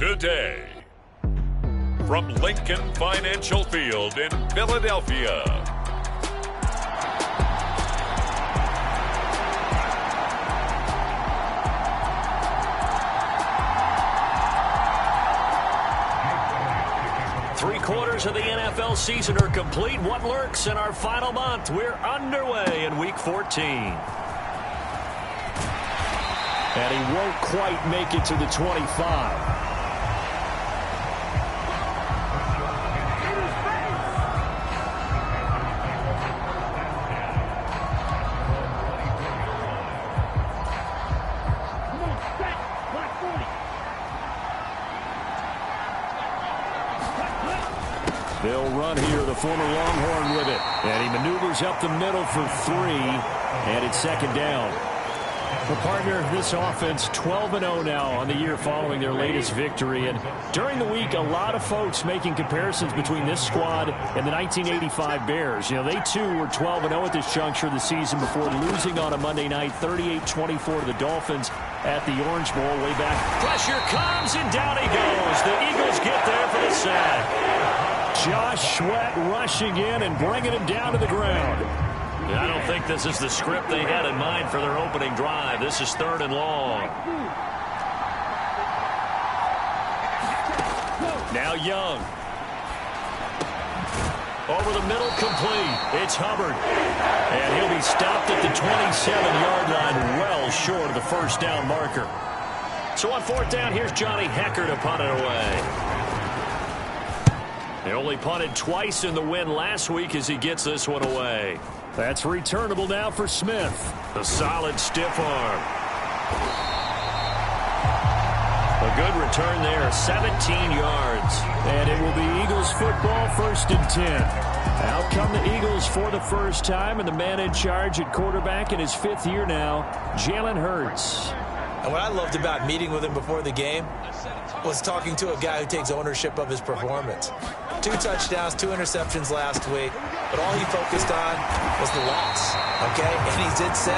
today. From Lincoln Financial Field in Philadelphia. Three-quarters of the NFL season are complete. What lurks in our final month? We're underway in Week 14. And he won't quite make it to the 25. They'll run here, the former Longhorn with it. And he maneuvers up the middle for 3. And it's second down. Well, partner, this offense 12-0 now on the year following their latest victory. And during the week, a lot of folks making comparisons between this squad and the 1985 Bears. You know, they too were 12-0 at this juncture of the season before losing on a Monday night 38-24 to the Dolphins at the Orange Bowl way back. Pressure comes and down he goes. The Eagles get there for the sack. Josh Sweat rushing in and bringing him down to the ground. I don't think this is the script they had in mind for their opening drive. This is 3rd and long. Now Young. Over the middle, complete. It's Hubbard. And he'll be stopped at the 27-yard line, well short of the first down marker. So on 4th down, here's Johnny Hecker to punt it away. They only punted twice in the win last week as he gets this one away. That's returnable now for Smith. A solid stiff arm. A good return there, 17 yards. And it will be Eagles football, 1st and 10. Out come the Eagles for the first time, and the man in charge at quarterback in his 5th year now, Jalen Hurts. And what I loved about meeting with him before the game was talking to a guy who takes ownership of his performance. 2 touchdowns, 2 interceptions last week, but all he focused on was the loss, okay? And he did say,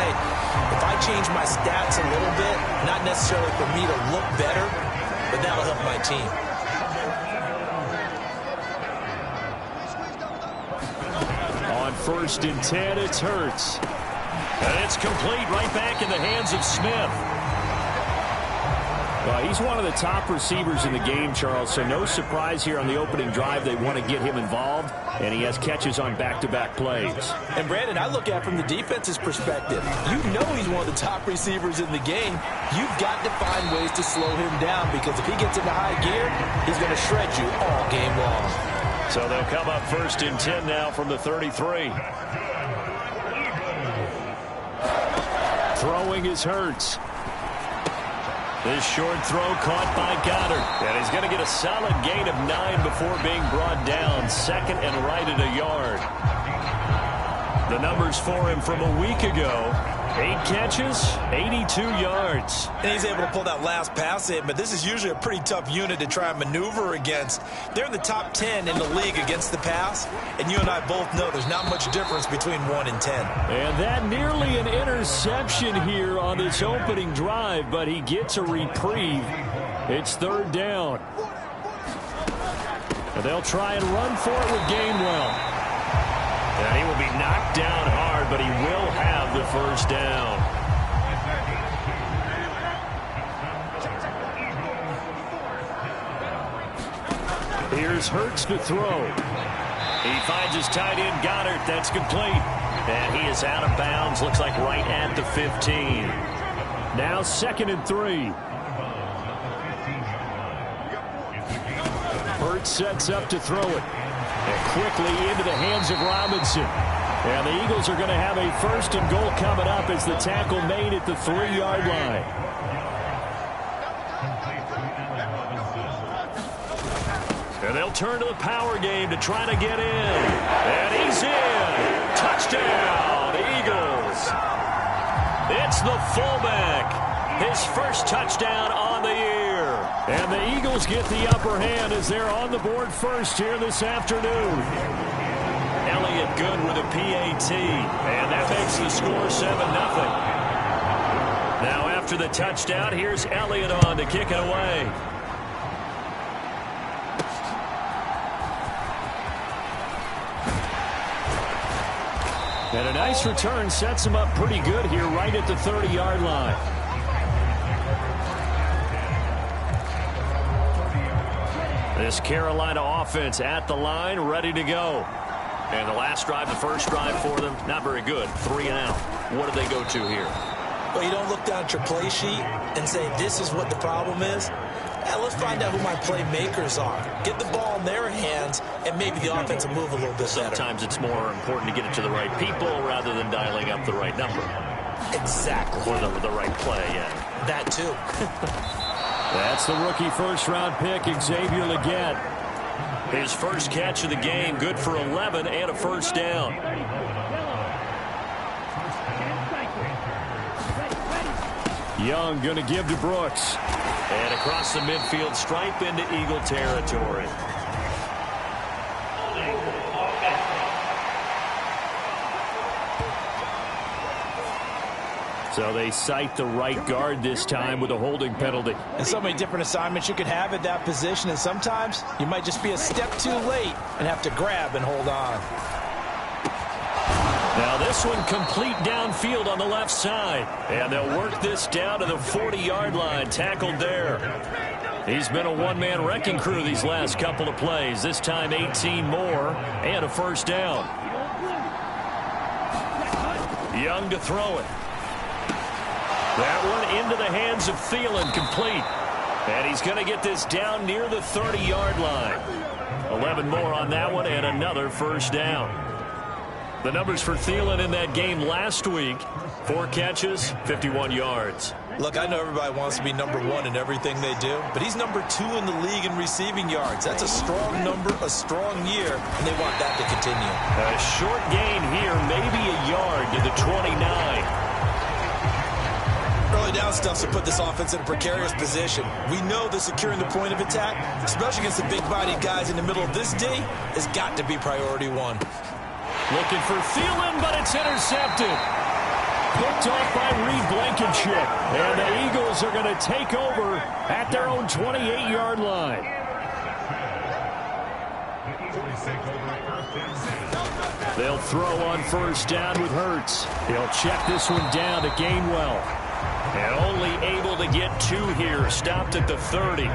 if I change my stats a little bit, not necessarily for me to look better, but that'll help my team. On 1st and 10, it's Hurts. And it's complete right back in the hands of Smith. He's one of the top receivers in the game, Charles, so no surprise here on the opening drive they want to get him involved, and he has catches on back-to-back plays. And, Brandon, I look at it from the defense's perspective. You know he's one of the top receivers in the game. You've got to find ways to slow him down because if he gets into high gear, he's going to shred you all game long. So they'll come up 1st and 10 now from the 33. Throwing is Hurts. This short throw caught by Goddard. And he's going to get a solid gain of 9 before being brought down. 2nd and right at a yard. The numbers for him from a week ago. 8 catches, 82 yards. And he's able to pull that last pass in, but this is usually a pretty tough unit to try and maneuver against. They're in the top 10 in the league against the pass, and you and I both know there's not much difference between 1 and 10. And that nearly an interception here on this opening drive, but he gets a reprieve. It's 3rd down. And they'll try and run for it with Gainwell. And he will be knocked down hard, but he will have the first down. Here's Hurts to throw. He finds his tight end, Goddard. That's complete. And he is out of bounds. Looks like right at the 15. Now 2nd and 3. Hurts sets up to throw it. And quickly into the hands of Robinson. And the Eagles are going to have a 1st and goal coming up as the tackle made at the 3-yard line. And they'll turn to the power game to try to get in. And he's in. Touchdown, Eagles. It's the fullback. His first touchdown on the year. And the Eagles get the upper hand as they're on the board first here this afternoon. Elliott good with a PAT. And that makes the score 7-0. Now after the touchdown, here's Elliott on to kick it away. And a nice return sets him up pretty good here right at the 30-yard line. This Carolina offense at the line, ready to go. And the last drive, the first drive for them, not very good. 3 and out. What do they go to here? Well, you don't look down at your play sheet and say, this is what the problem is. Let's find out who my playmakers are. Get the ball in their hands, and maybe the offense will move a little bit better. Sometimes it's more important to get it to the right people rather than dialing up the right number. Exactly. Or the right play, yeah. That, too. That's the rookie first-round pick, Xavier Legette. His first catch of the game, good for 11 and a first down. Young going to give to Brooks. And across the midfield stripe into Eagle territory. So they cite the right guard this time with a holding penalty. And so many different assignments you could have at that position, and sometimes you might just be a step too late and have to grab and hold on. Now this one complete downfield on the left side. And they'll work this down to the 40-yard line, tackled there. He's been a one-man wrecking crew these last couple of plays. This time 18 more and a first down. Young to throw it. That one into the hands of Thielen, complete. And he's going to get this down near the 30-yard line. 11 more on that one and another first down. The numbers for Thielen in that game last week, 4 catches, 51 yards. Look, I know everybody wants to be number 1 in everything they do, but he's number 2 in the league in receiving yards. That's a strong number, a strong year, and they want that to continue. A short gain here, maybe a yard to the 29. Early down stuff to put this offense in a precarious position. We know that securing the point of attack, especially against the big-bodied guys in the middle of this D, has got to be priority 1. Looking for Thielen, but it's intercepted. Picked off by Reed Blankenship. And the Eagles are going to take over at their own 28-yard line. They'll throw on first down with Hurts. He'll check this one down to Gainwell. And only able to get 2 here. Stopped at the 30.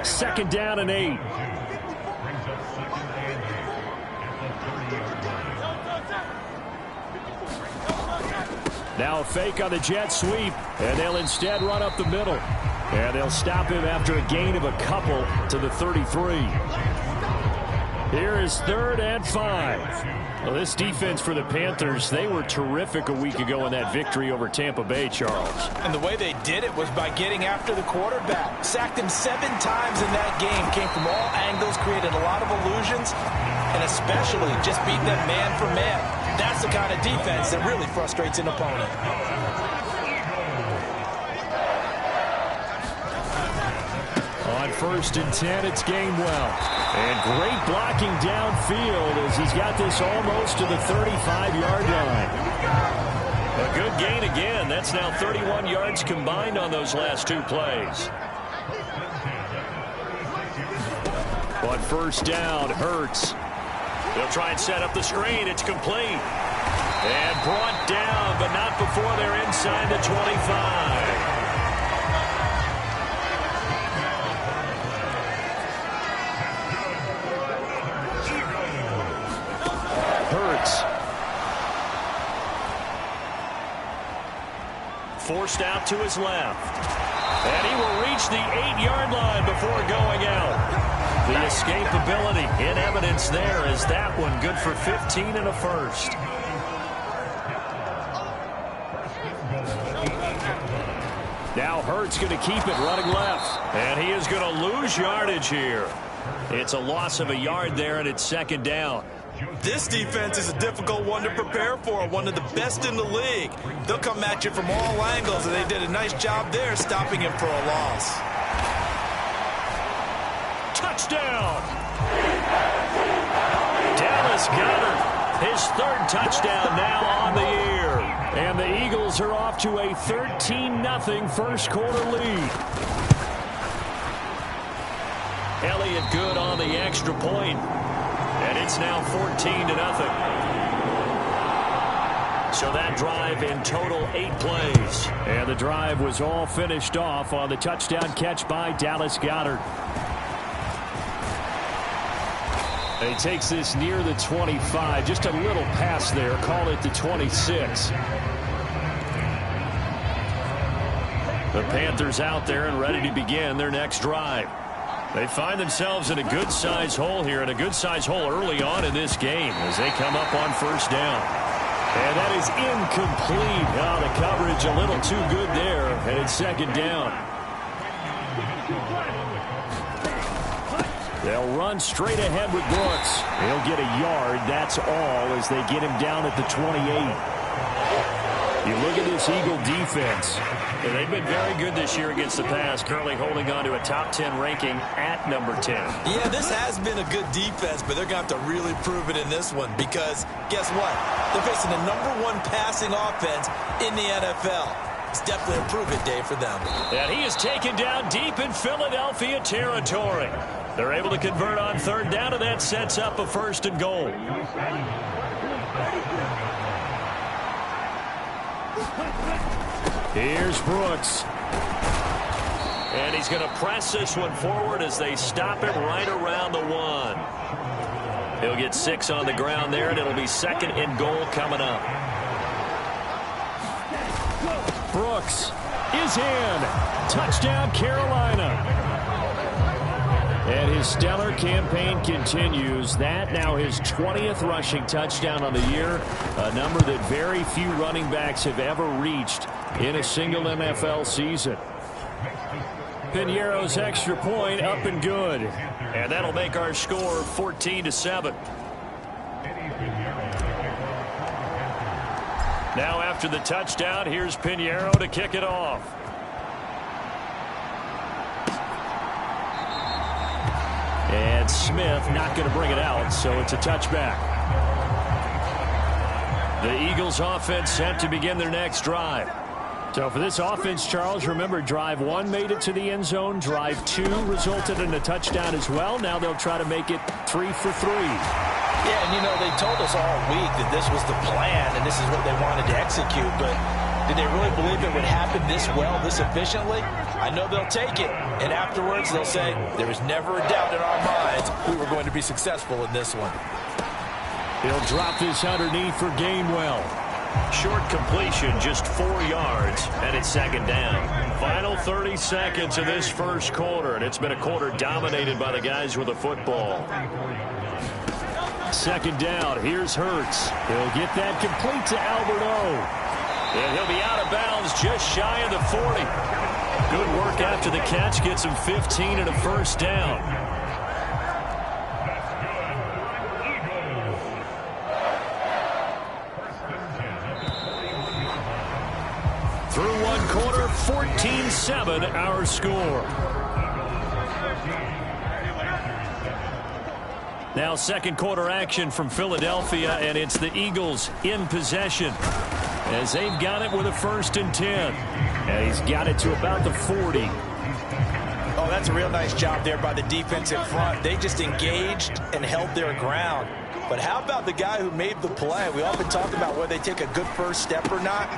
Second down and 8. Now a fake on the jet sweep, and they'll instead run up the middle. And they'll stop him after a gain of a couple to the 33. Here is 3rd and 5. Well, this defense for the Panthers, they were terrific a week ago in that victory over Tampa Bay, Charles. And the way they did it was by getting after the quarterback. Sacked him 7 times in that game. Came from all angles, created a lot of illusions, and especially just beating them man for man. That's the kind of defense that really frustrates an opponent. On 1st and 10, it's Gainwell. And great blocking downfield as he's got this almost to the 35-yard line. A good gain again. That's now 31 yards combined on those last 2 plays. On 1st down, Hurts. They'll try and set up the screen. It's complete. And brought down, but not before they're inside the 25. Hurts. Forced out to his left. And he will reach the 8-yard line before going out. The escapability in evidence there as that one good for 15 and a first. Now Hurts going to keep it running left. And he is going to lose yardage here. It's a loss of a yard there, and it's 2nd down. This defense is a difficult one to prepare for, one of the best in the league. They'll come at you from all angles, and they did a nice job there stopping him for a loss. Touchdown! Dallas Goedert, his 3rd touchdown now on the year. And the Eagles are off to a 13-0 first quarter lead. Elliott good on the extra point. And it's now 14-0. So that drive in total 8 plays. And the drive was all finished off on the touchdown catch by Dallas Goedert. And he takes this near the 25. Just a little pass there. Call it the 26. The Panthers out there and ready to begin their next drive. They find themselves in a good-sized hole here, and a good-sized hole early on in this game as they come up on first down. And that is incomplete. Oh, the coverage a little too good there, and it's second down. They'll run straight ahead with Brooks. He'll get a yard, that's all, as they get him down at the 28. You look at this Eagle defense. Yeah, they've been very good this year against the pass, currently holding on to a top 10 ranking at number 10. Yeah, this has been a good defense, but they're going to have to really prove it in this one because guess what? They're facing the #1 passing offense in the NFL. It's definitely a prove-it day for them. And he is taken down deep in Philadelphia territory. They're able to convert on third down, and that sets up a first and goal. Here's Brooks. And he's going to press this one forward as they stop him right around the 1. He'll get 6 on the ground there, and it'll be second and goal coming up. Brooks is in. Touchdown, Carolina. And his stellar campaign continues. That now his 20th rushing touchdown on the year, a number that very few running backs have ever reached in a single NFL season. Piñeiro's extra point up and good. And that'll make our score 14-7. Now after the touchdown, here's Piñeiro to kick it off. And Smith not going to bring it out, so it's a touchback. The Eagles offense set to begin their next drive. So for this offense, Charles, remember drive 1 made it to the end zone. Drive 2 resulted in a touchdown as well. Now they'll try to make it 3 for 3. Yeah, and you know, they told us all week that this was the plan and this is what they wanted to execute, but did they really believe it would happen this well, this efficiently? I know they'll take it, and afterwards they'll say, there was never a doubt in our minds we were going to be successful in this one. He'll drop this underneath for Gainwell. Short completion, just 4 yards, and it's second down. Final 30 seconds of this first quarter, and it's been a quarter dominated by the guys with the football. Second down, here's Hurts. He'll get that complete to Albert O. And he'll be out of bounds just shy of the 40. Good work after the catch, gets him 15 and a first down. Through one quarter, 14-7 our score. Now second quarter action from Philadelphia, and it's the Eagles in possession as they've got it with a 1st and 10. And he's got it to about the 40. Oh, that's a real nice job there by the defense in front. They just engaged and held their ground. But how about the guy who made the play? We often talk about whether they take a good first step or not.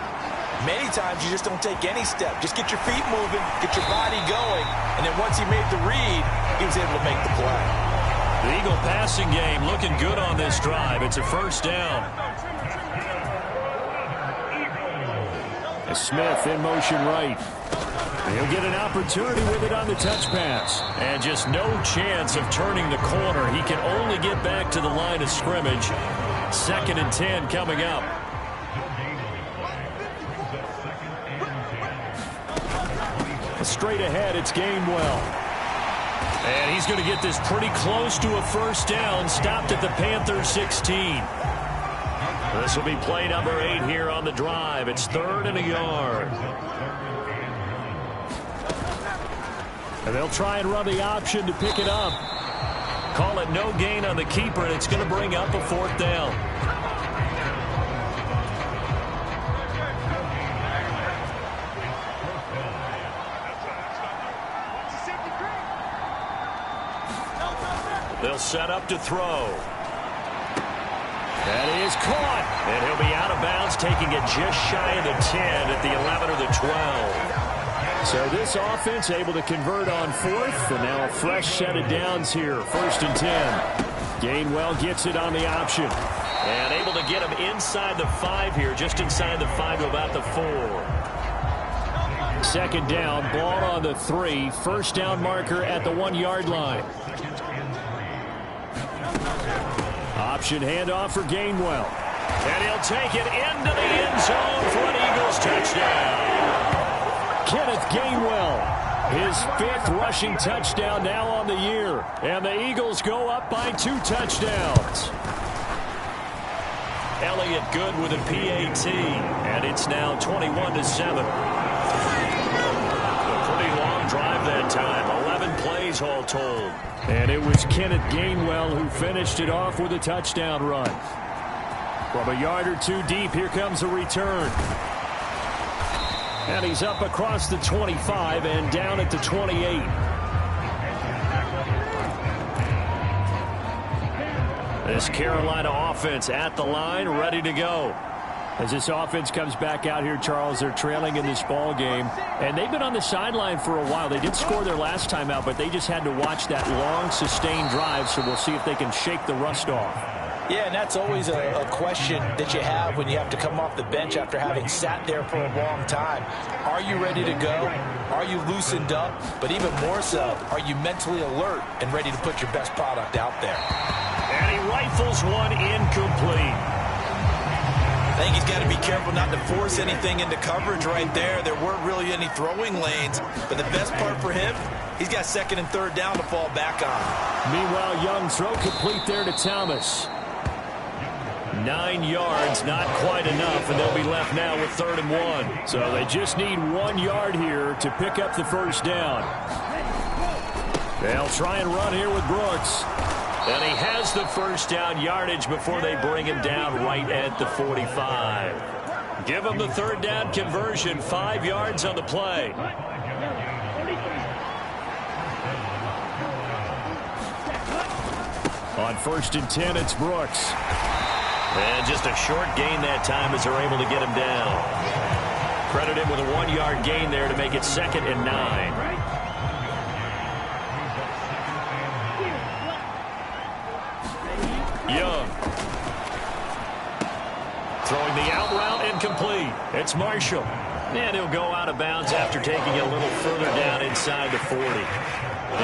Many times you just don't take any step. Just get your feet moving, get your body going, and then once he made the read, he was able to make the play. The Eagle passing game looking good on this drive. It's a first down. Smith in motion right. He'll get an opportunity with it on the touch pass. And just no chance of turning the corner. He can only get back to the line of scrimmage. 2nd and 10 coming up. Straight ahead, it's Gainwell. And he's going to get this pretty close to a first down. Stopped at the Panthers 16. This will be play number 8 here on the drive. It's 3rd and a yard. And they'll try and run the option to pick it up. Call it no gain on the keeper, and it's going to bring up a 4th down. They'll set up to throw. That is caught. And he'll be out of bounds, taking it just shy of the 10 at the 11 or the 12. So this offense able to convert on fourth, and now a fresh set of downs here, 1st and 10. Gainwell gets it on the option. And able to get him inside the 5 here, just inside the 5 to about the 4. 2nd down, ball on the 3. 1st down marker at the 1-yard line. Option handoff for Gainwell. And he'll take it into the end zone for an Eagles touchdown. Kenneth Gainwell, his 5th rushing touchdown now on the year. And the Eagles go up by 2 touchdowns. Elliott good with a PAT. And it's now 21-7. A pretty long drive that time. 11 plays all told. And it was Kenneth Gainwell who finished it off with a touchdown run. From a yard or 2 deep, here comes a return. And he's up across the 25 and down at the 28. This Carolina offense at the line, ready to go. As this offense comes back out here, Charles, they're trailing in this ball game. And they've been on the sideline for a while. They did score their last time out, but they just had to watch that long, sustained drive. So we'll see if they can shake the rust off. Yeah, and that's always a question that you have when you have to come off the bench after having sat there for a long time. Are you ready to go? Are you loosened up? But even more so, are you mentally alert and ready to put your best product out there? And he rifles one incomplete. I think he's got to be careful not to force anything into coverage right there. There weren't really any throwing lanes. But the best part for him, he's got 2nd and 3rd down to fall back on. Meanwhile, Young throw complete there to Thomas. 9 yards, not quite enough, and they'll be left now with 3rd and 1. So they just need 1 yard here to pick up the 1st down. They'll try and run here with Brooks. And he has the 1st down yardage before they bring him down right at the 45. Give him the 3rd down conversion, 5 yards on the play. On 1st and 10, it's Brooks. And just a short gain that time as they're able to get him down. Credit him with a 1-yard gain there to make it 2nd and 9. Young. Throwing the out route incomplete. It's Marshall. And he'll go out of bounds after taking it a little further down inside the 40.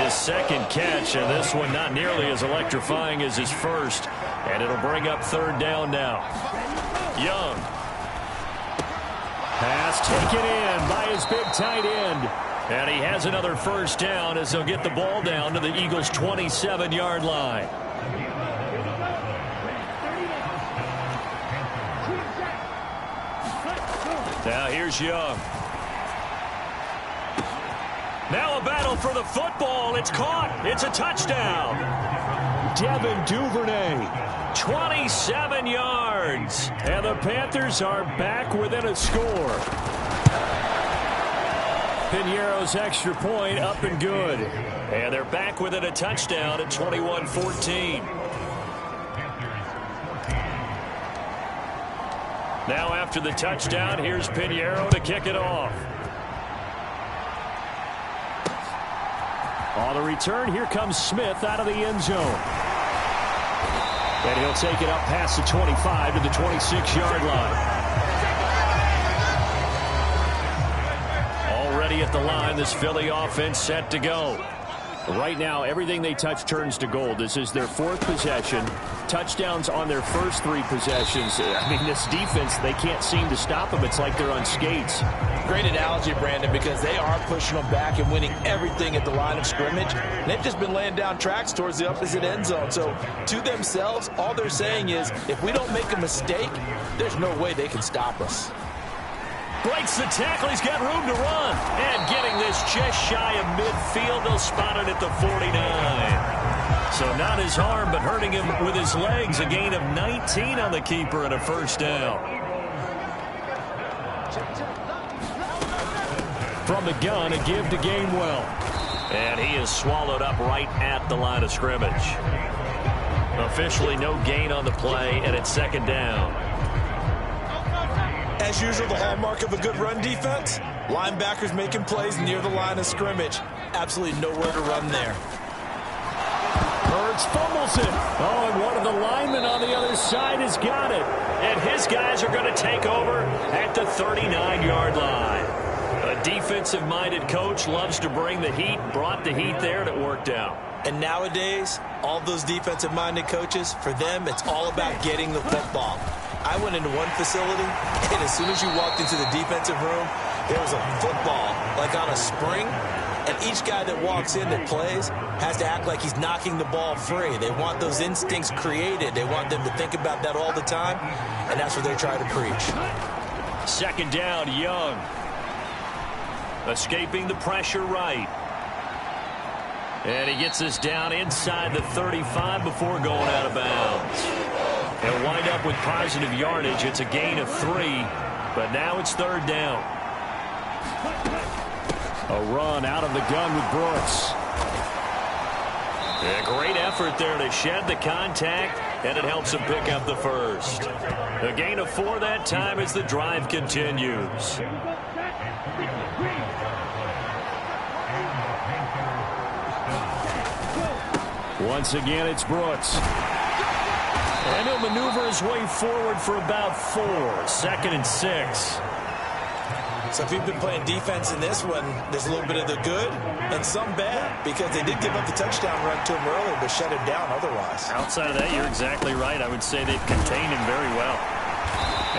His 2nd catch, and this one not nearly as electrifying as his 1st. And it'll bring up 3rd down now. Young. Pass taken in by his big tight end. And he has another 1st down as they'll get the ball down to the Eagles' 27-yard line. Now here's Young. Now a battle for the football. It's caught. It's a touchdown. Devin Duvernay. 27 yards. And the Panthers are back within a score. Piñeiro's extra point up and good. And they're back within a touchdown at 21-14. Now after the touchdown, here's Piñeiro to kick it off. On the return, here comes Smith out of the end zone. And he'll take it up past the 25 to the 26-yard line. Already at the line, this Philly offense set to go. Right now, everything they touch turns to gold. This is their 4th possession. Touchdowns on their first 3 possessions. I mean, this defense, they can't seem to stop them. It's like they're on skates. Great analogy, Brandon, because they are pushing them back and winning everything at the line of scrimmage. And they've just been laying down tracks towards the opposite end zone. So, to themselves, all they're saying is, if we don't make a mistake, there's no way they can stop us. Breaks the tackle. He's got room to run. And getting this just shy of midfield. They'll spot it at the 49. So not his arm, but hurting him with his legs. A gain of 19 on the keeper and a 1st down. From the gun, a give to Gainwell. And he is swallowed up right at the line of scrimmage. A officially no gain on the play, and it's second down. As usual, the hallmark of a good run defense, linebackers making plays near the line of scrimmage. Absolutely nowhere to run there. Hurts fumbles it. Oh, and one of the linemen on the other side has got it. And his guys are going to take over at the 39-yard line. A defensive-minded coach loves to bring the heat, brought the heat there, and it worked out. And nowadays, all those defensive-minded coaches, for them, it's all about getting the football. I went into one facility, and as soon as you walked into the defensive room, there was a football, like on a spring, and each guy that walks in that plays has to act like he's knocking the ball free. They want those instincts created. They want them to think about that all the time, and that's what they try to preach. Second down, Young. Escaping the pressure right. And he gets us down inside the 35 before going out of bounds. They'll wind up with positive yardage. It's a gain of 3, but now it's third down. A run out of the gun with Brooks. A great effort there to shed the contact, and it helps him pick up the first. A gain of 4 that time as the drive continues. Once again, it's Brooks. And he'll maneuver his way forward for about 4. 2nd and 6. So if you've been playing defense in this one, there's a little bit of the good and some bad, because they did give up the touchdown run to him earlier, but shut him down otherwise. Outside of that, you're exactly right. I would say they've contained him very well.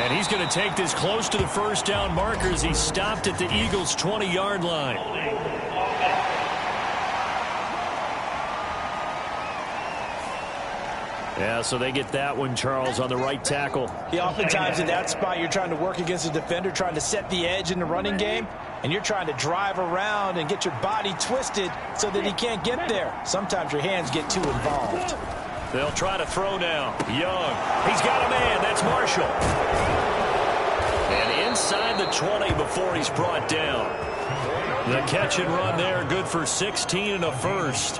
And he's going to take this close to the first down marker as he stopped at the Eagles' 20-yard line. Yeah, so they get that one, Charles, on the right tackle. Yeah, oftentimes in that spot, you're trying to work against a defender, trying to set the edge in the running game, and you're trying to drive around and get your body twisted so that he can't get there. Sometimes your hands get too involved. They'll try to throw now. Young. He's got a man. That's Marshall. And inside the 20 before he's brought down. The catch and run there, good for 16 and a first.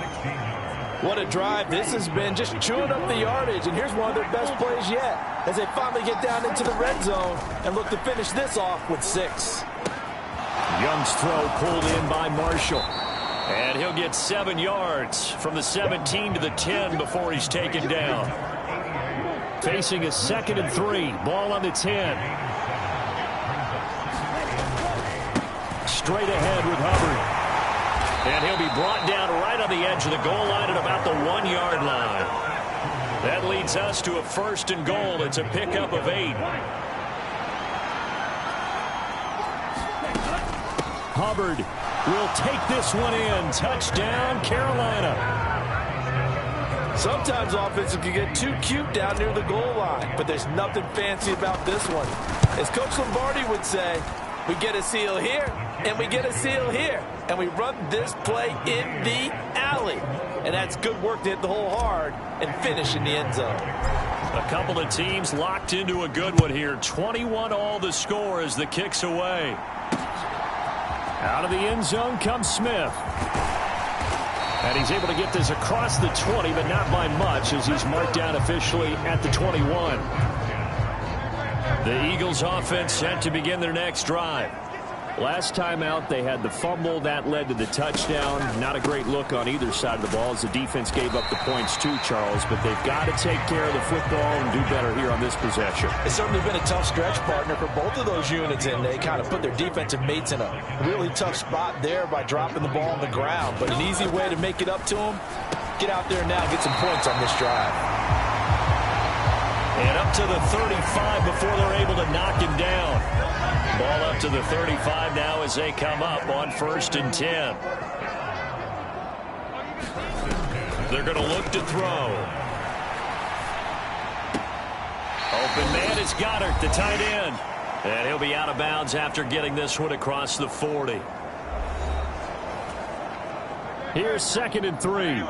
What a drive this has been, just chewing up the yardage. And here's one of their best plays yet as they finally get down into the red zone and look to finish this off with 6. Young's throw pulled in by Marshall. And he'll get 7 yards from the 17 to the 10 before he's taken down. Facing a 2nd and 3. Ball on the 10. Straight ahead with Hubbard. And he'll be brought down right on the edge of the goal line at about the 1-yard line. That leads us to a 1st and goal. It's a pickup of 8. Hubbard will take this one in. Touchdown, Carolina. Sometimes offenses can get too cute down near the goal line, but there's nothing fancy about this one. As Coach Lombardi would say, we get a seal here, and we get a seal here, and we run this play in the alley. And that's good work to hit the hole hard and finish in the end zone. A couple of teams locked into a good one here. 21-all the score as the kick's away. Out of the end zone comes Smith. And he's able to get this across the 20, but not by much, as he's marked down officially at the 21. The Eagles offense set to begin their next drive. Last time out, they had the fumble. That led to the touchdown. Not a great look on either side of the ball as the defense gave up the points too, Charles. But they've got to take care of the football and do better here on this possession. It's certainly been a tough stretch, partner, for both of those units, and they kind of put their defensive mates in a really tough spot there by dropping the ball on the ground. But an easy way to make it up to them, get out there now and get some points on this drive. And up to the 35 before they're able to knock him down. Ball up to the 35 now as they come up on 1st and 10. They're going to look to throw. Open man is Goddard, the tight end. And he'll be out of bounds after getting this one across the 40. Here's 2nd and 3.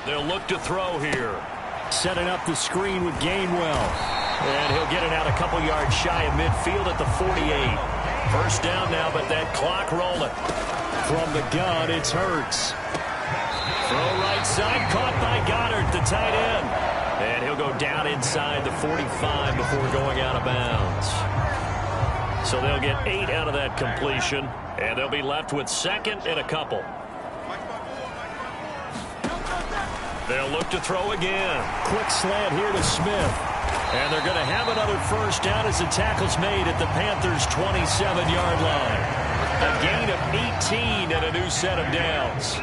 They'll look to throw here. Setting up the screen with Gainwell. And he'll get it out a couple yards shy of midfield at the 48. First down now, but that clock rolling. From the gun, it's Hurts. Throw right side, caught by Goddard, the tight end. And he'll go down inside the 45 before going out of bounds. So they'll get 8 out of that completion, and they'll be left with second and a couple. They'll look to throw again. Quick slant here to Smith. And they're going to have another first down as the tackle's made at the Panthers' 27-yard line. A gain of 18 and a new set of downs.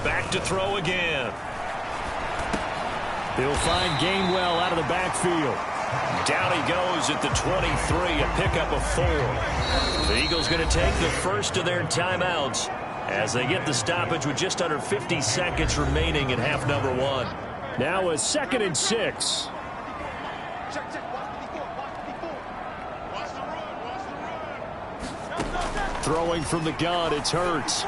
Back to throw again. He'll find Gainwell out of the backfield. Down he goes at the 23, a pickup of 4. The Eagles going to take the first of their timeouts as they get the stoppage with just under 50 seconds remaining in half number 1. Now a 2nd and 6. Throwing from the gun, it's Hurts.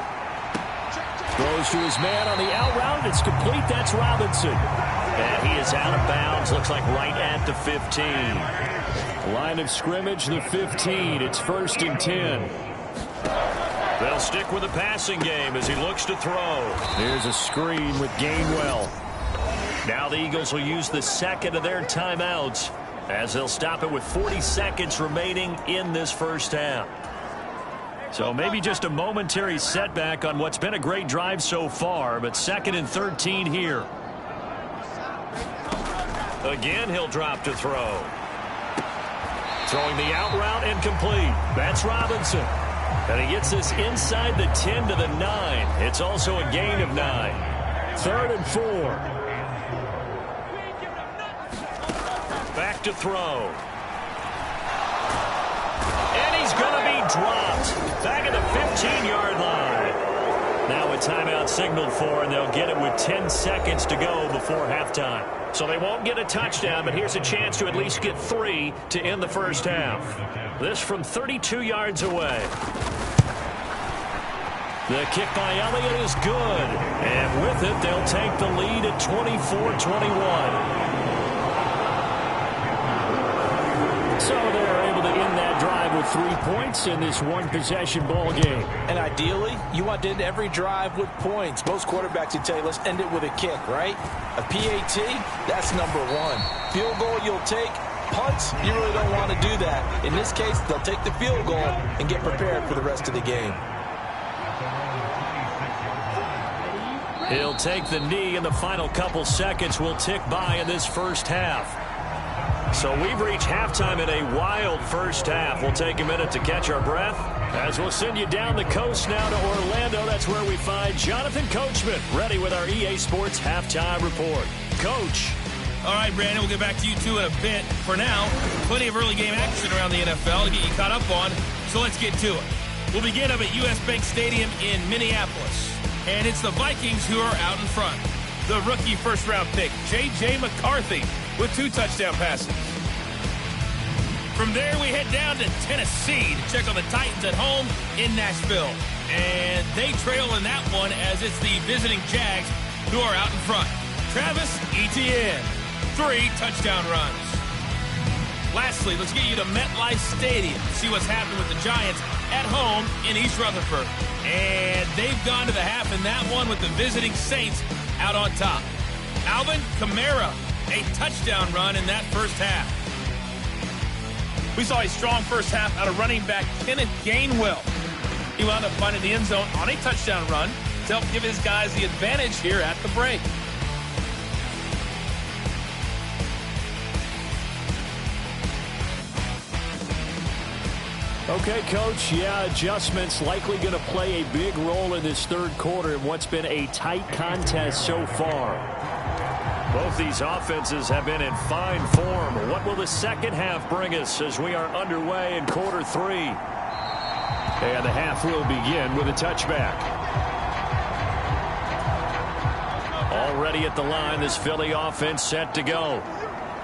Throws to his man on the out route. It's complete. That's Robinson. And he is out of bounds. Looks like right at the 15. Line of scrimmage, the 15. It's 1st and 10. They'll stick with the passing game as he looks to throw. Here's a screen with Gainwell. Now the Eagles will use the second of their timeouts as they'll stop it with 40 seconds remaining in this first half. So maybe just a momentary setback on what's been a great drive so far, but 2nd and 13 here. Again, he'll drop to throw. Throwing the out route and complete. That's Robinson. And he gets this inside the 10 to the 9. It's also a gain of 9. 3rd and 4. Back to throw. And he's going to be dropped. Back at the 15-yard line. Now a timeout signaled for, and they'll get it with 10 seconds to go before halftime. So they won't get a touchdown, but here's a chance to at least get 3 to end the first half. This from 32 yards away. The kick by Elliott is good. And with it, they'll take the lead at 24-21. So they're able to end that drive with 3 points in this one-possession ball game. And ideally, you want to end every drive with points. Most quarterbacks would tell you, let's end it with a kick, right? A PAT, that's number 1. Field goal you'll take. Punts, you really don't want to do that. In this case, they'll take the field goal and get prepared for the rest of the game. He'll take the knee, and the final couple seconds will tick by in this first half. So we've reached halftime in a wild first half. We'll take a minute to catch our breath as we'll send you down the coast now to Orlando. That's where we find Jonathan Coachman ready with our EA Sports Halftime Report. Coach. All right, Brandon, we'll get back to you two in a bit. For now, plenty of early game action around the NFL to get you caught up on, so let's get to it. We'll begin up at U.S. Bank Stadium in Minneapolis, and it's the Vikings who are out in front. The rookie first-round pick, J.J. McCarthy, with 2 touchdown passes. From there, we head down to Tennessee to check on the Titans at home in Nashville. And they trail in that one as it's the visiting Jags who are out in front. Travis Etienne, 3 touchdown runs. Lastly, let's get you to MetLife Stadium to see what's happening with the Giants at home in East Rutherford. And they've gone to the half in that one with the visiting Saints out on top. Alvin Kamara, a touchdown run in that first half. We saw a strong first half out of running back Kenneth Gainwell. He wound up finding the end zone on a touchdown run to help give his guys the advantage here at the break. Okay, Coach, adjustments likely going to play a big role in this third quarter in what's been a tight contest so far. Both these offenses have been in fine form. What will the second half bring us as we are underway in quarter 3? And the half will begin with a touchback. Already at the line, this Philly offense set to go.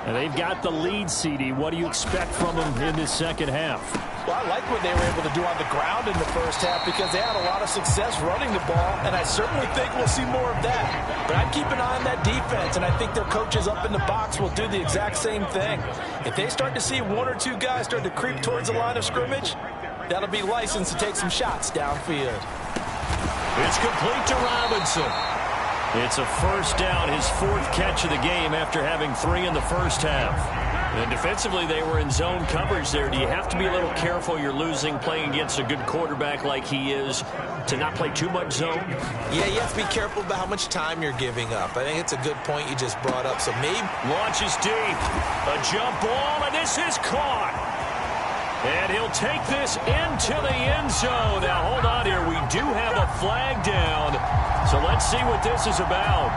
And they've got the lead, CD. What do you expect from them in this second half? Well, I like what they were able to do on the ground in the first half because they had a lot of success running the ball, and I certainly think we'll see more of that. But I'd keep an eye on that defense, and I think their coaches up in the box will do the exact same thing. If they start to see one or two guys start to creep towards the line of scrimmage, that'll be licensed to take some shots downfield. It's complete to Robinson. It's a first down, his fourth catch of the game after having 3 in the first half. And defensively, they were in zone coverage there. Do you have to be a little careful you're losing playing against a good quarterback like he is to not play too much zone? Yeah, you have to be careful about how much time you're giving up. I think it's a good point you just brought up. So maybe launches deep. A jump ball, and this is caught. And he'll take this into the end zone. Now, hold on here. We do have a flag down. So let's see what this is about.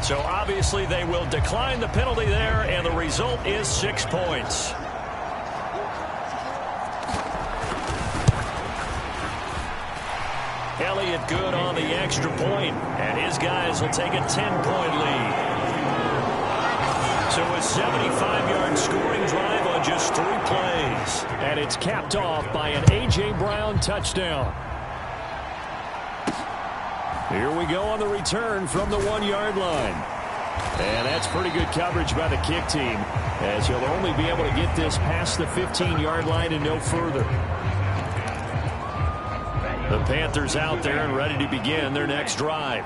So obviously they will decline the penalty there, and the result is 6 points. Elliott good on the extra point, and his guys will take a 10-point lead. So a 75-yard scoring drive on just 3 plays. And it's capped off by an A.J. Brown touchdown. Here we go on the return from the 1-yard line. And that's pretty good coverage by the kick team, as he'll only be able to get this past the 15-yard line and no further. The Panthers out there and ready to begin their next drive.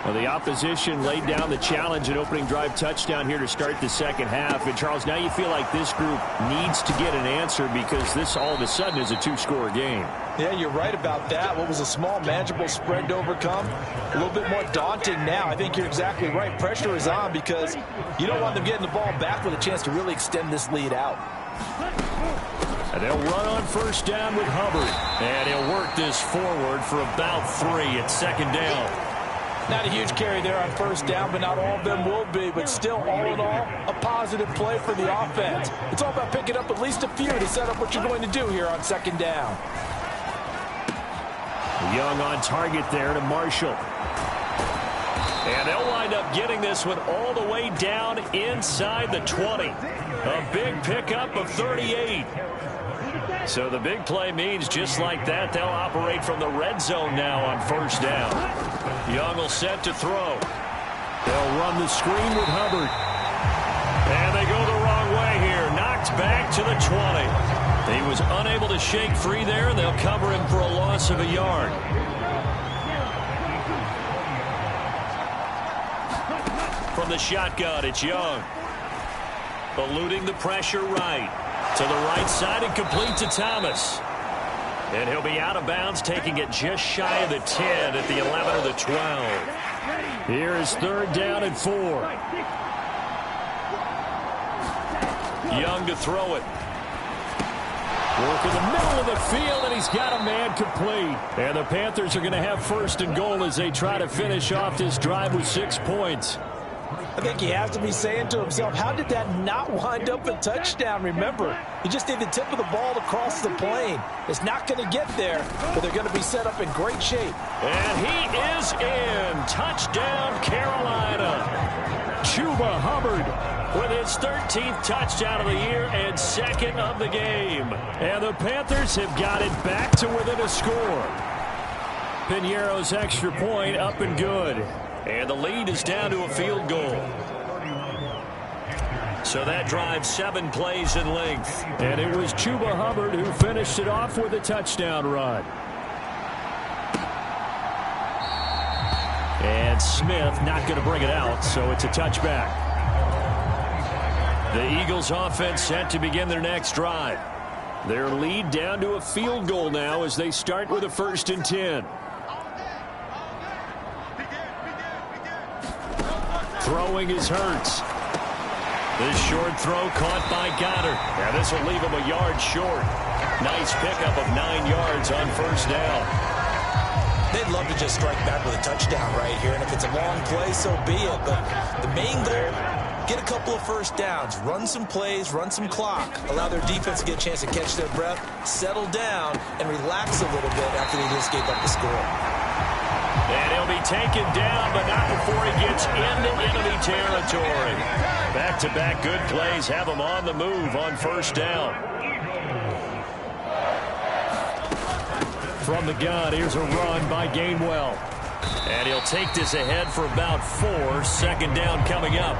Well, the opposition laid down the challenge and opening drive touchdown here to start the second half. And, Charles, now you feel like this group needs to get an answer because this all of a sudden is a 2-score game. Yeah, you're right about that. What was a small, manageable spread to overcome, a little bit more daunting now. I think you're exactly right. Pressure is on because you don't want them getting the ball back with a chance to really extend this lead out. And they'll run on first down with Hubbard. And he'll work this forward for about 3 at second down. Not a huge carry there on first down, but not all of them will be. But still, all in all, a positive play for the offense. It's all about picking up at least a few to set up what you're going to do here on second down. Young on target there to Marshall. And they'll wind up getting this one all the way down inside the 20. A big pickup of 38. So the big play means just like that, they'll operate from the red zone now on first down. Young will set to throw. They'll run the screen with Hubbard. And they go the wrong way here. Knocked back to the 20. He was unable to shake free there, and they'll cover him for a loss of a yard. From the shotgun, it's Young. Eluding the pressure right. To the right side and complete to Thomas. And he'll be out of bounds, taking it just shy of the 10 at the 11 or the 12. Here is third down and 4. Young to throw it. Work in the middle of the field, and he's got a man complete. And the Panthers are going to have first and goal as they try to finish off this drive with 6 points. I think he has to be saying to himself, how did that not wind up a touchdown? Remember, you just need the tip of the ball to cross the plane. It's not going to get there, but they're going to be set up in great shape. And he is in. Touchdown, Carolina. Chuba Hubbard with his 13th touchdown of the year and second of the game. And the Panthers have got it back to within a score. Piñeiro's extra point up and good. And the lead is down to a field goal. So that drives 7 plays in length. And it was Chuba Hubbard who finished it off with a touchdown run. And Smith not going to bring it out, so it's a touchback. The Eagles offense set to begin their next drive. Their lead down to a field goal now as they start with a 1st and 10. Throwing is Hurts. This short throw caught by Goddard. Now this will leave him a yard short. Nice pickup of 9 yards on first down. They'd love to just strike back with a touchdown right here, and if it's a long play, so be it. But the main goal Get a couple of first downs, run some plays, run some clock, allow their defense to get a chance to catch their breath, settle down, and relax a little bit after they just gave up the score. And he'll be taken down, but not before he gets into enemy territory. Back-to-back good plays have him on the move on first down. From the gun, here's a run by Gainwell. And he'll take this ahead for about 4. Second down coming up.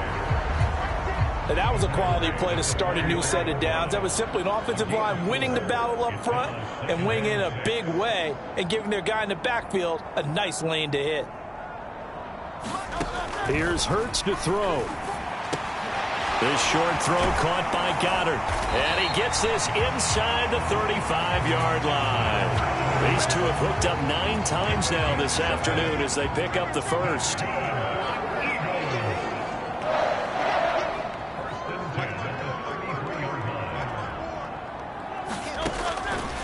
And that was a quality play to start a new set of downs. That was simply an offensive line winning the battle up front and winning in a big way and giving their guy in the backfield a nice lane to hit. Here's Hurts to throw. This short throw caught by Goddard. And he gets this inside the 35-yard line. These two have hooked up 9 times now this afternoon as they pick up the first.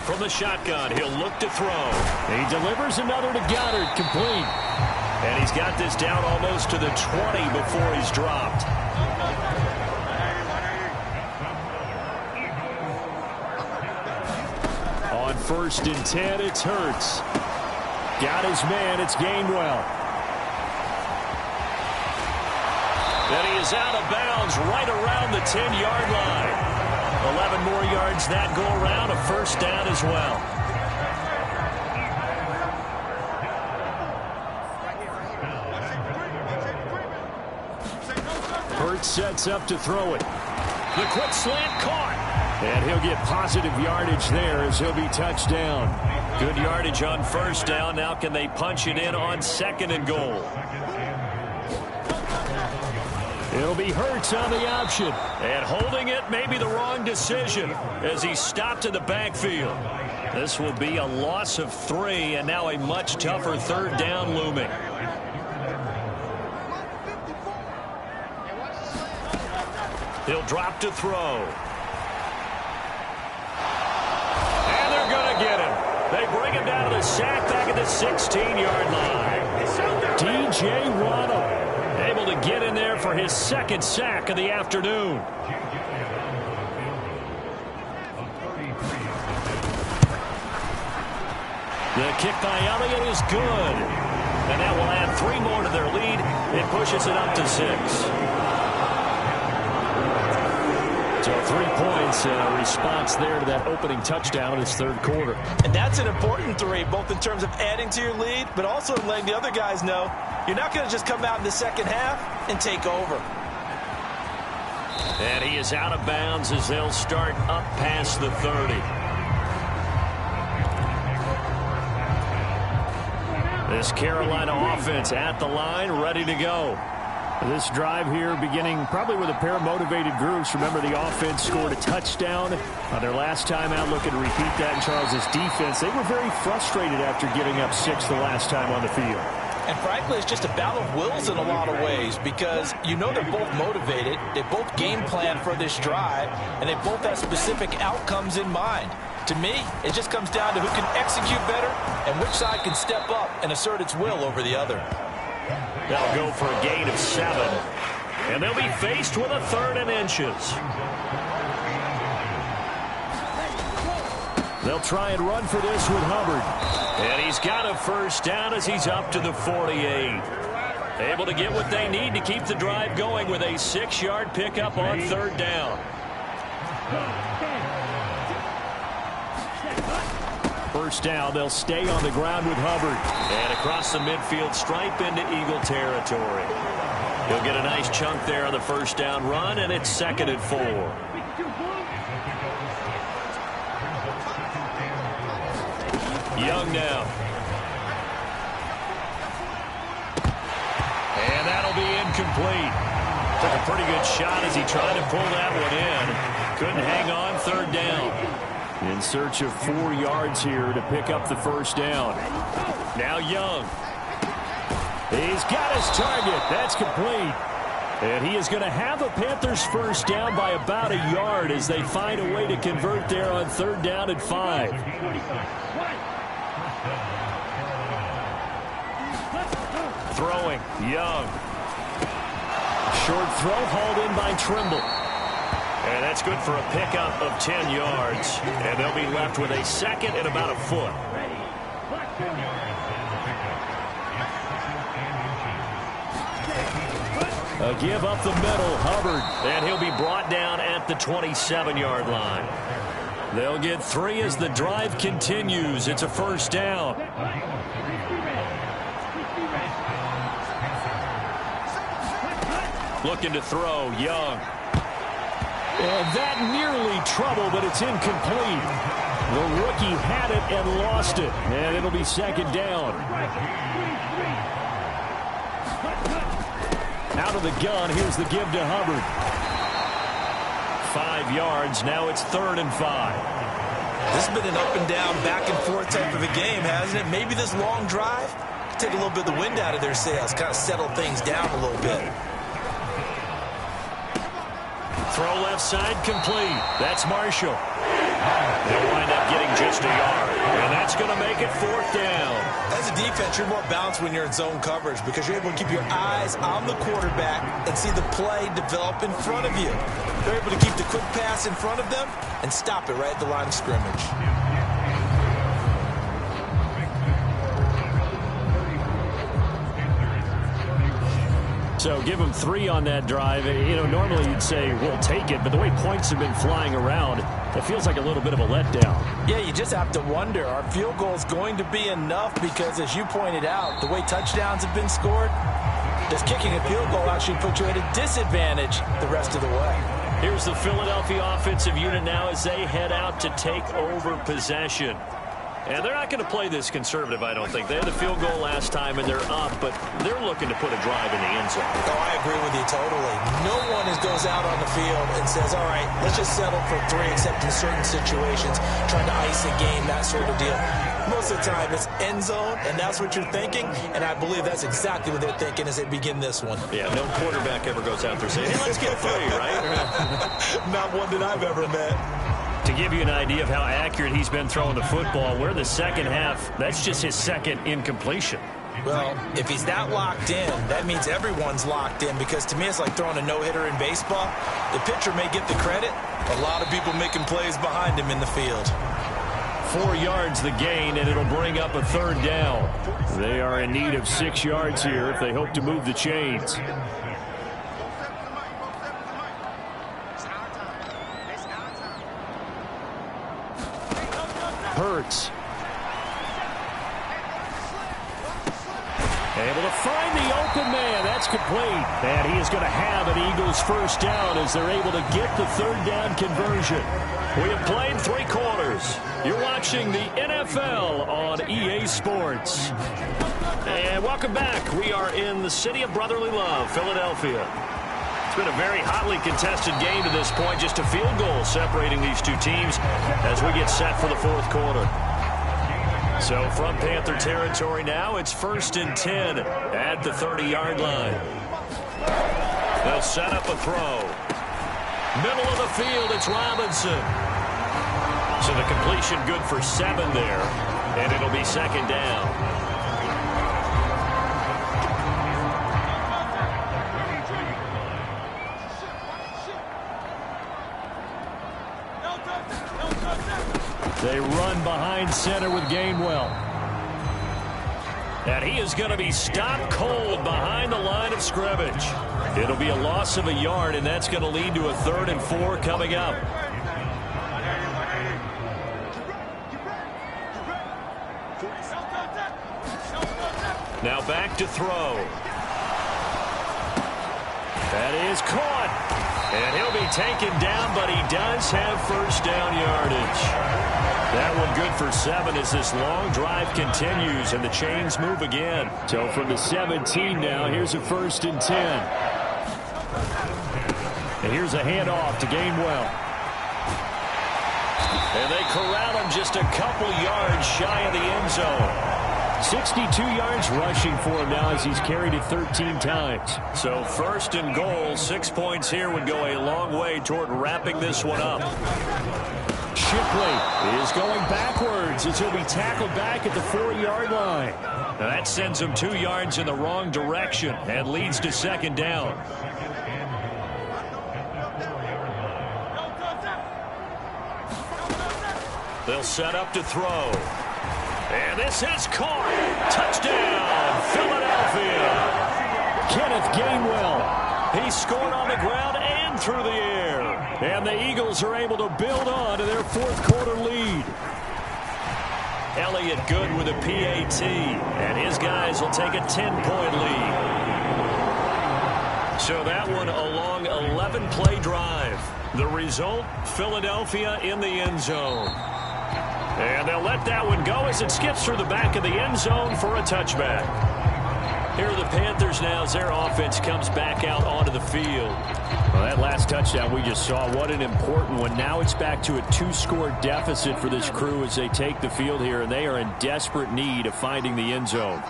From the shotgun, he'll look to throw. He delivers another to Goddard, complete. And he's got this down almost to the 20 before he's dropped. On 1st and 10, it's Hurts. Got his man, it's Gainwell. And he is out of bounds right around the 10-yard line. 11 more yards that go around, a first down as well. Hurts sets up to throw it. The quick slant caught. And he'll get positive yardage there as he'll be touched down. Good yardage on first down. Now can they punch it in on 2nd and goal? It'll be Hurts on the option. And holding it may be the wrong decision as he stopped in the backfield. This will be a loss of 3 and now a much tougher 3rd down looming. He'll drop to throw. And they're going to get him. They bring him down to the sack back at the 16-yard line. DJ Waddle able to get in there for his 2nd sack of the afternoon. The kick by Elliott is good. And that will add 3 more to their lead. It pushes it up to 6. So 3 points, response there to that opening touchdown in this 3rd quarter. And that's an important 3, both in terms of adding to your lead, but also letting the other guys know you're not going to just come out in the second half and take over. And he is out of bounds as they'll start up past the 30. This Carolina offense at the line, ready to go. This drive here beginning probably with a pair of motivated groups. Remember, the offense scored a touchdown on their last time out. Looking to repeat that in Charles' defense. They were very frustrated after giving up 6 the last time on the field. And frankly, it's just a battle of wills in a lot of ways because you know they're both motivated. They both game plan for this drive, and they both have specific outcomes in mind. To me, it just comes down to who can execute better and which side can step up and assert its will over the other. They'll go for a gain of 7. And they'll be faced with a 3rd and inches. They'll try and run for this with Hubbard. And he's got a first down as he's up to the 48. Able to get what they need to keep the drive going with a 6-yard pickup on 3rd down. First down, they'll stay on the ground with Hubbard. And across the midfield stripe into Eagle territory. He'll get a nice chunk there on the first down run, and it's 2nd and 4. Young now. And that'll be incomplete. Took a pretty good shot as he tried to pull that one in. Couldn't hang on, 3rd down. In search of 4 yards here to pick up the first down. Now Young. He's got his target. That's complete. And he is going to have a Panthers first down by about a yard as they find a way to convert there on 3rd down and 5. Throwing, Young. Short throw hauled in by Trimble. And that's good for a pickup of 10 yards. And they'll be left with a second and about a foot. A give up the middle, Hubbard. And he'll be brought down at the 27-yard line. They'll get 3 as the drive continues. It's a first down. Looking to throw, Young. And that nearly trouble, but it's incomplete. The rookie had it and lost it. And it'll be second down. Out of the gun, here's the give to Hubbard. 5 yards, now it's 3rd and 5. This has been an up and down, back and forth type of a game, hasn't it? Maybe this long drive take a little bit of the wind out of their sails, kind of settle things down a little bit. Throw left side complete. That's Marshall. They'll wind up getting just a yard. And that's going to make it 4th down. As a defense, you're more balanced when you're in zone coverage because you're able to keep your eyes on the quarterback and see the play develop in front of you. They're able to keep the quick pass in front of them and stop it right at the line of scrimmage. So give them 3 on that drive. You know, normally you'd say, we'll take it, but the way points have been flying around, it feels like a little bit of a letdown. Yeah, you just have to wonder, are field goals going to be enough? Because as you pointed out, the way touchdowns have been scored, does kicking a field goal actually put you at a disadvantage the rest of the way? Here's the Philadelphia offensive unit now as they head out to take over possession. And they're not going to play this conservative, I don't think. They had the field goal last time, and they're up, but they're looking to put a drive in the end zone. Oh, I agree with you totally. No one goes out on the field and says, all right, let's just settle for 3, except in certain situations, trying to ice a game, that sort of deal. Most of the time, it's end zone, and that's what you're thinking, and I believe that's exactly what they're thinking as they begin this one. Yeah, no quarterback ever goes out there saying, hey, let's get 3, right? Not one that I've ever met. To give you an idea of how accurate he's been throwing the football, we're in the second half. That's just his second incompletion. Well, if he's that locked in, that means everyone's locked in, because to me it's like throwing a no-hitter in baseball. The pitcher may get the credit, a lot of people making plays behind him in the field. 4 yards the gain, and it'll bring up a 3rd down. They are in need of 6 yards here if they hope to move the chains. Hurts. Able to find the open man. That's complete. And he is going to have an Eagles first down as they're able to get the 3rd down conversion. We have played 3 quarters. You're watching the NFL on EA Sports. And welcome back. We are in the city of brotherly love, Philadelphia. It's been a very hotly contested game to this point. Just a field goal separating these two teams as we get set for the 4th quarter. So from Panther territory now, it's 1st and 10 at the 30-yard line. They'll set up a throw. Middle of the field, it's Robinson. So the completion good for 7 there, and it'll be 2nd down. They run behind center with Gainwell. And he is going to be stopped cold behind the line of scrimmage. It'll be a loss of a yard, and that's going to lead to a 3rd and 4 coming up. Now back to throw. That is caught. And he'll be taken down, but he does have first down yardage. That one good for 7 as this long drive continues and the chains move again. So from the 17 now, here's a 1st and 10. And here's a handoff to Gainwell. And they corral him just a couple yards shy of the end zone. 62 yards rushing for him now as he's carried it 13 times. So 1st and goal, 6 points here would go a long way toward wrapping this one up. Shipley is going backwards as he'll be tackled back at the 4-yard line. Now that sends him 2 yards in the wrong direction and leads to second down. They'll set up to throw. And this is caught. Touchdown, Philadelphia. Kenneth Gainwell. He scored on the ground and through the air. And the Eagles are able to build on to their fourth-quarter lead. Elliott good with a PAT. And his guys will take a 10-point lead. So that one a long 11-play drive. The result, Philadelphia in the end zone. And they'll let that one go as it skips through the back of the end zone for a touchback. Here are the Panthers now as their offense comes back out onto the field. Well, that last touchdown we just saw, what an important one. Now it's back to a 2-score deficit for this crew as they take the field here, and they are in desperate need of finding the end zone.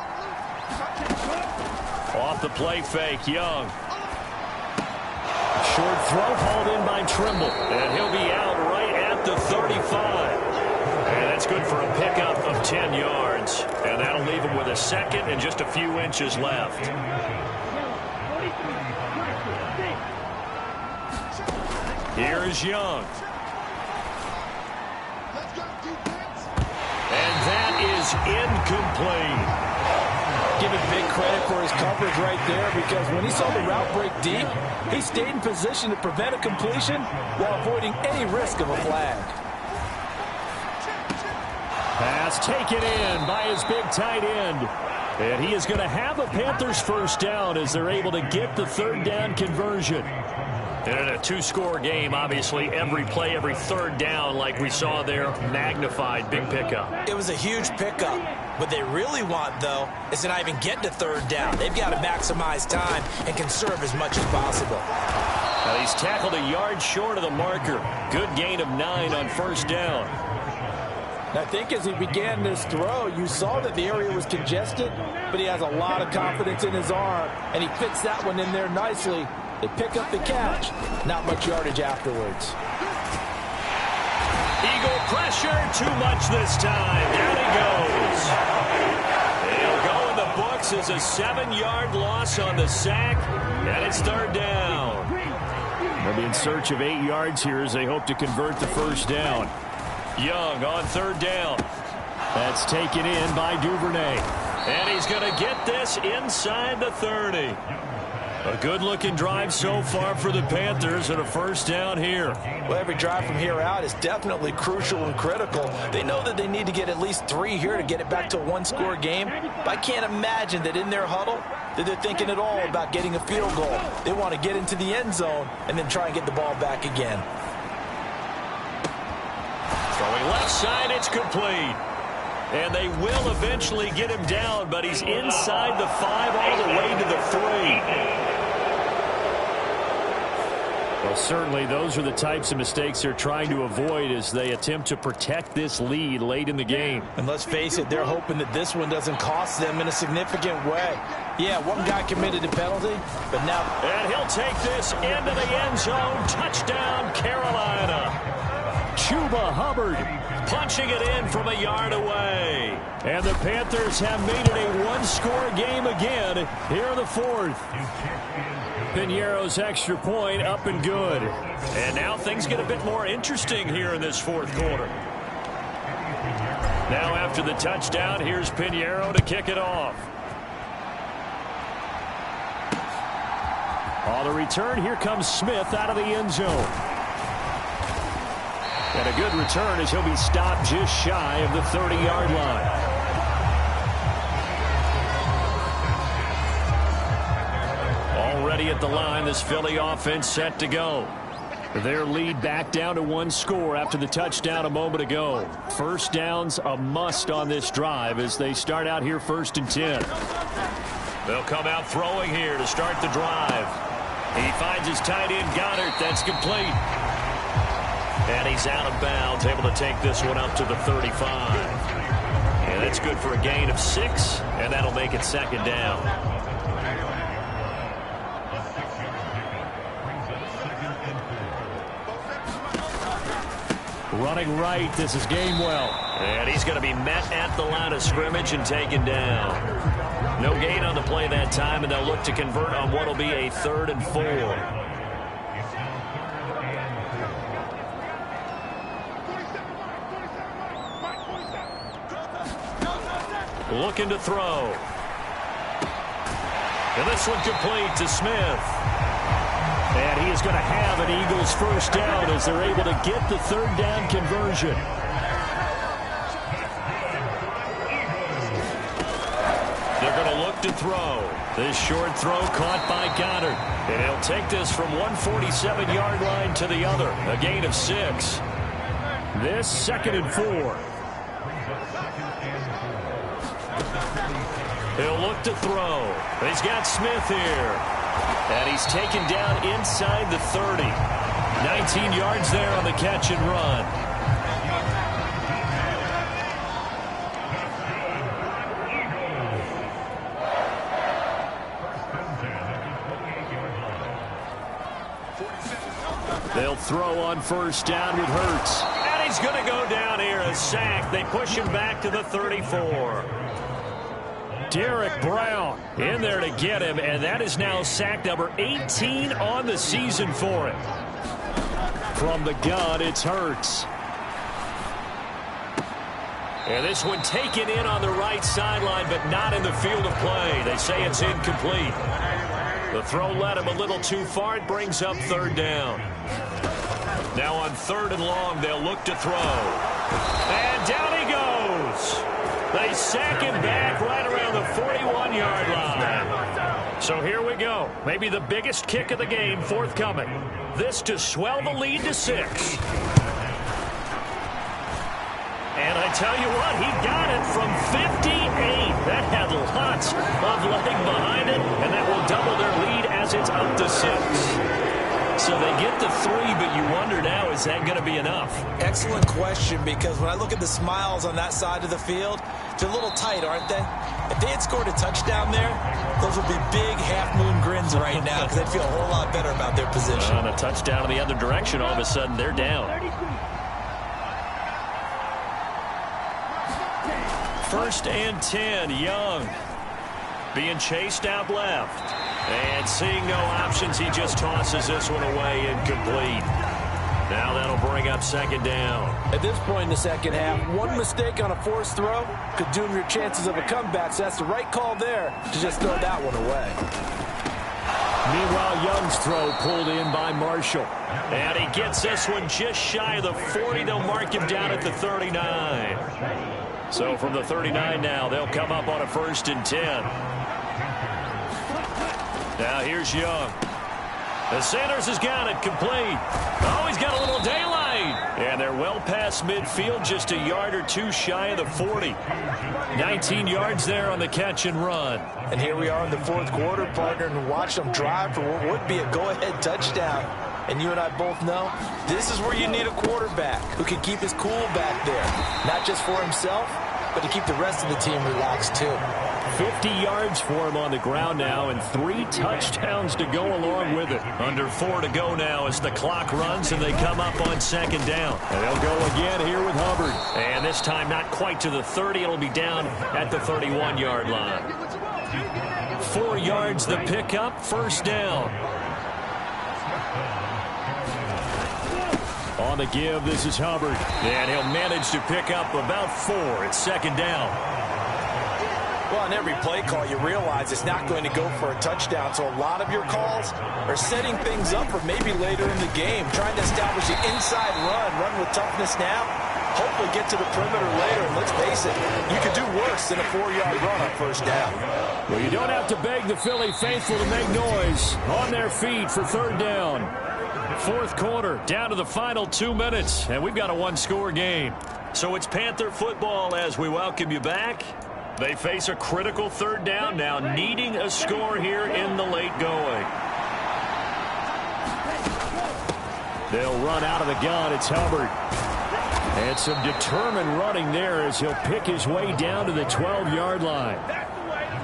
Off the play fake, Young. Short throw hauled in by Trimble. And he'll be out right at the 35. And that's good for a pickup of 10 yards. And that'll leave him with a second and just a few inches left. Here is Young. And that is incomplete. Give him big credit for his coverage right there, because when he saw the route break deep, he stayed in position to prevent a completion while avoiding any risk of a flag. Pass taken in by his big tight end. And he is going to have a Panthers first down as they're able to get the third down conversion. And in a 2-score game, obviously, every play, every third down, like we saw there, magnified, big pickup. It was a huge pickup. What they really want, though, is to not even get to third down. They've got to maximize time and conserve as much as possible. Now he's tackled a yard short of the marker. Good gain of 9 on first down. I think as he began this throw, you saw that the area was congested, but he has a lot of confidence in his arm, and he fits that one in there nicely. They pick up the catch. Not much yardage afterwards. Eagle pressure, too much this time. Down he goes. He'll go in the books as a 7-yard loss on the sack, and it's third down. They'll be in search of 8 yards here as they hope to convert the first down. Young on third down. That's taken in by Duvernay. And he's going to get this inside the 30. A good-looking drive so far for the Panthers and a first down here. Well, every drive from here out is definitely crucial and critical. They know that they need to get at least 3 here to get it back to a 1-score game. But I can't imagine that in their huddle that they're thinking at all about getting a field goal. They want to get into the end zone and then try and get the ball back again. Throwing left side, it's complete. And they will eventually get him down, but he's inside the 5 all the way to the 3. Well, certainly those are the types of mistakes they're trying to avoid as they attempt to protect this lead late in the game. And let's face it, they're hoping that this one doesn't cost them in a significant way. Yeah, one guy committed a penalty, but now... And he'll take this into the end zone. Touchdown, Carolina. Chuba Hubbard punching it in from a yard away. And the Panthers have made it a 1-score game again here in the 4th. Piñeiro's extra point up and good. And now things get a bit more interesting here in this 4th quarter. Now after the touchdown, here's Piñeiro to kick it off. On the return, here comes Smith out of the end zone. And a good return as he'll be stopped just shy of the 30-yard line. Already at the line, this Philly offense set to go. Their lead back down to 1 score after the touchdown a moment ago. First down's a must on this drive as they start out here 1st and 10. They'll come out throwing here to start the drive. He finds his tight end Goddard. That's complete. And he's out of bounds, able to take this one up to the 35. And that's good for a gain of 6, and that'll make it 2nd down. Running right, this is Gainwell. And he's going to be met at the line of scrimmage and taken down. No gain on the play that time, and they'll look to convert on what will be a 3rd and 4. Looking to throw. And this one complete to Smith. And he is going to have an Eagles first down as they're able to get the 3rd down conversion. They're going to look to throw. This short throw caught by Goddard. And he'll take this from 147-yard line to the other. A gain of 6. This 2nd and 4. He'll look to throw. He's got Smith here. And he's taken down inside the 30. 19 yards there on the catch and run. They'll throw on first down with Hurts. And he's going to go down here, a sack. They push him back to the 34. Derek Brown in there to get him, and that is now sack number 18 on the season for him. From the gun, it's Hurts. And this one taken in on the right sideline, but not in the field of play. They say it's incomplete. The throw led him a little too far. It brings up 3rd down. Now on 3rd and long, they'll look to throw. And down he goes. They sack him back right around the 41-yard line. So here we go. Maybe the biggest kick of the game forthcoming. This to swell the lead to 6. And I tell you what, he got it from 58. That had lots of leg behind it, and that will double their lead as it's up to 6. So they get the 3, but you wonder now, is that going to be enough? Excellent question, because when I look at the smiles on that side of the field, they're a little tight, aren't they? If they had scored a touchdown there, those would be big half-moon grins right now, because they'd feel a whole lot better about their position. On a touchdown in the other direction, all of a sudden they're down. 1st and 10, Young being chased out left. And seeing no options, he just tosses this one away, incomplete. Now that'll bring up 2nd down. At this point in the second half, one mistake on a forced throw could doom your chances of a comeback, so that's the right call there to just throw that one away. Meanwhile, Young's throw pulled in by Marshall. And he gets this one just shy of the 40. They'll mark him down at the 39. So from the 39 now, they'll come up on a 1st and 10. Now here's Young. The Sanders has got it complete. Oh, he's got a little daylight. And they're well past midfield, just a yard or 2 shy of the 40. 19 yards there on the catch and run. And here we are in the 4th quarter, partner, and watch them drive for what would be a go-ahead touchdown. And you and I both know this is where you need a quarterback who can keep his cool back there. Not just for himself, but to keep the rest of the team relaxed too. 50 yards for him on the ground now, and 3 touchdowns to go along with it. Under 4 to go now as the clock runs, and they come up on 2nd down. And they'll go again here with Hubbard. And this time not quite to the 30. It'll be down at the 31-yard line. 4 yards the pickup, 1st down. On the give, this is Hubbard. And he'll manage to pick up about 4. It's 2nd down. Well, on every play call, you realize it's not going to go for a touchdown, so a lot of your calls are setting things up for maybe later in the game, trying to establish the inside run with toughness now, hopefully get to the perimeter later, and let's face it, you could do worse than a 4-yard run on 1st down. Well, you don't have to beg the Philly faithful to make noise. On their feet for 3rd down. 4th quarter, down to the final 2 minutes, and we've got a 1-score game. So it's Panther football as we welcome you back. They face a critical 3rd down now, needing a score here in the late going. They'll run out of the gun. It's Hubbard. And some determined running there as he'll pick his way down to the 12-yard line.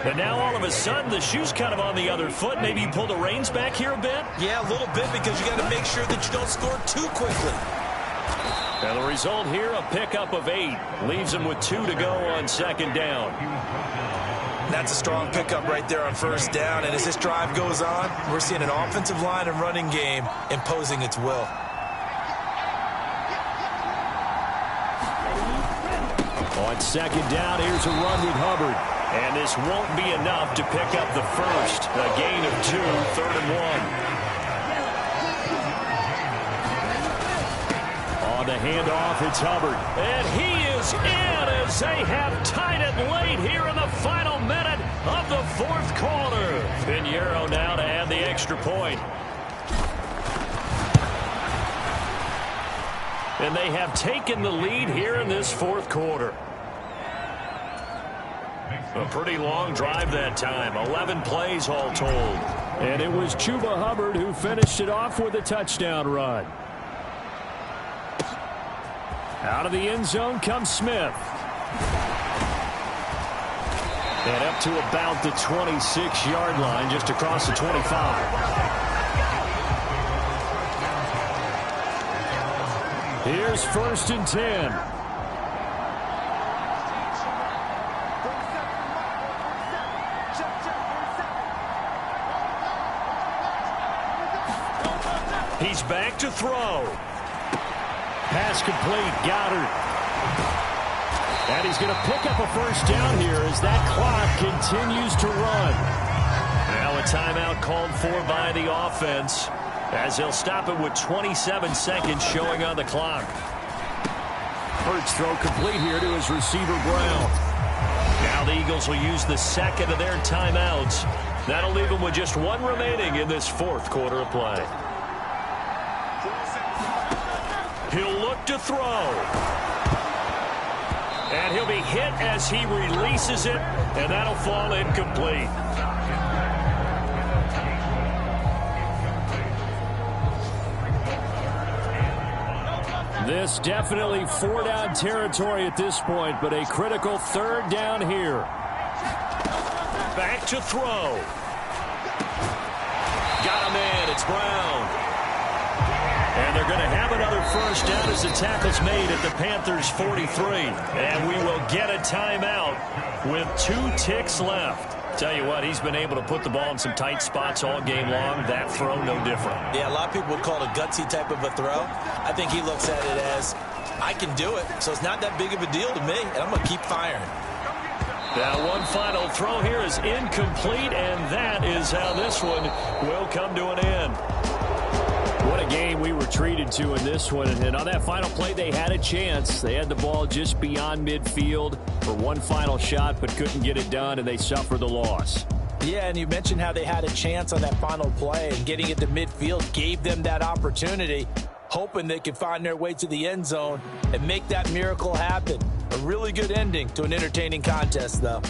And now all of a sudden the shoe's kind of on the other foot. Maybe you pull the reins back here a bit? Yeah, a little bit, because you got to make sure that you don't score too quickly. And the result here, a pickup of 8. Leaves him with 2 to go on second down. That's a strong pickup right there on first down. And as this drive goes on, we're seeing an offensive line and running game imposing its will. On second down, here's a run with Hubbard. And this won't be enough to pick up the first. A gain of 2, 3rd and 1. On the handoff, it's Hubbard. And he is in as they have tied it late here in the final minute of the 4th quarter. Pinheiro now to add the extra point. And they have taken the lead here in this 4th quarter. A pretty long drive that time. 11 plays all told. And it was Chuba Hubbard who finished it off with a touchdown run. Out of the end zone comes Smith. And up to about the 26-yard line, just across the 25. Here's 1st and 10. He's back to throw. Pass complete. Goddard. And he's going to pick up a first down here as that clock continues to run. Now a timeout called for by the offense as they'll stop it with 27 seconds showing on the clock. Hurts throw complete here to his receiver Brown. Now the Eagles will use the second of their timeouts. That'll leave them with just 1 remaining in this 4th quarter of play. He'll look to throw. And he'll be hit as he releases it, and that'll fall incomplete. This definitely 4-down territory at this point, but a critical 3rd down here. Back to throw. Got him in. It's Brown. And they're going to have another first down as the tackle's made at the Panthers' 43. And we will get a timeout with 2 ticks left. Tell you what, he's been able to put the ball in some tight spots all game long. That throw, no different. Yeah, a lot of people would call it a gutsy type of a throw. I think he looks at it as, I can do it, so it's not that big of a deal to me, and I'm going to keep firing. Now, one final throw here is incomplete, and that is how this one will come to an end. What a game we were treated to in this one. And on that final play, they had a chance. They had the ball just beyond midfield for one final shot, but couldn't get it done, and they suffered the loss. Yeah, and you mentioned how they had a chance on that final play, and getting it to midfield gave them that opportunity, hoping they could find their way to the end zone and make that miracle happen. A really good ending to an entertaining contest, though.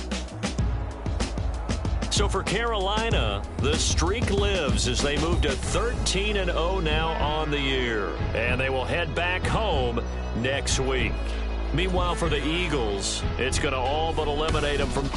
So for Carolina, the streak lives as they move to 13-0 now on the year. And they will head back home next week. Meanwhile, for the Eagles, it's going to all but eliminate them from...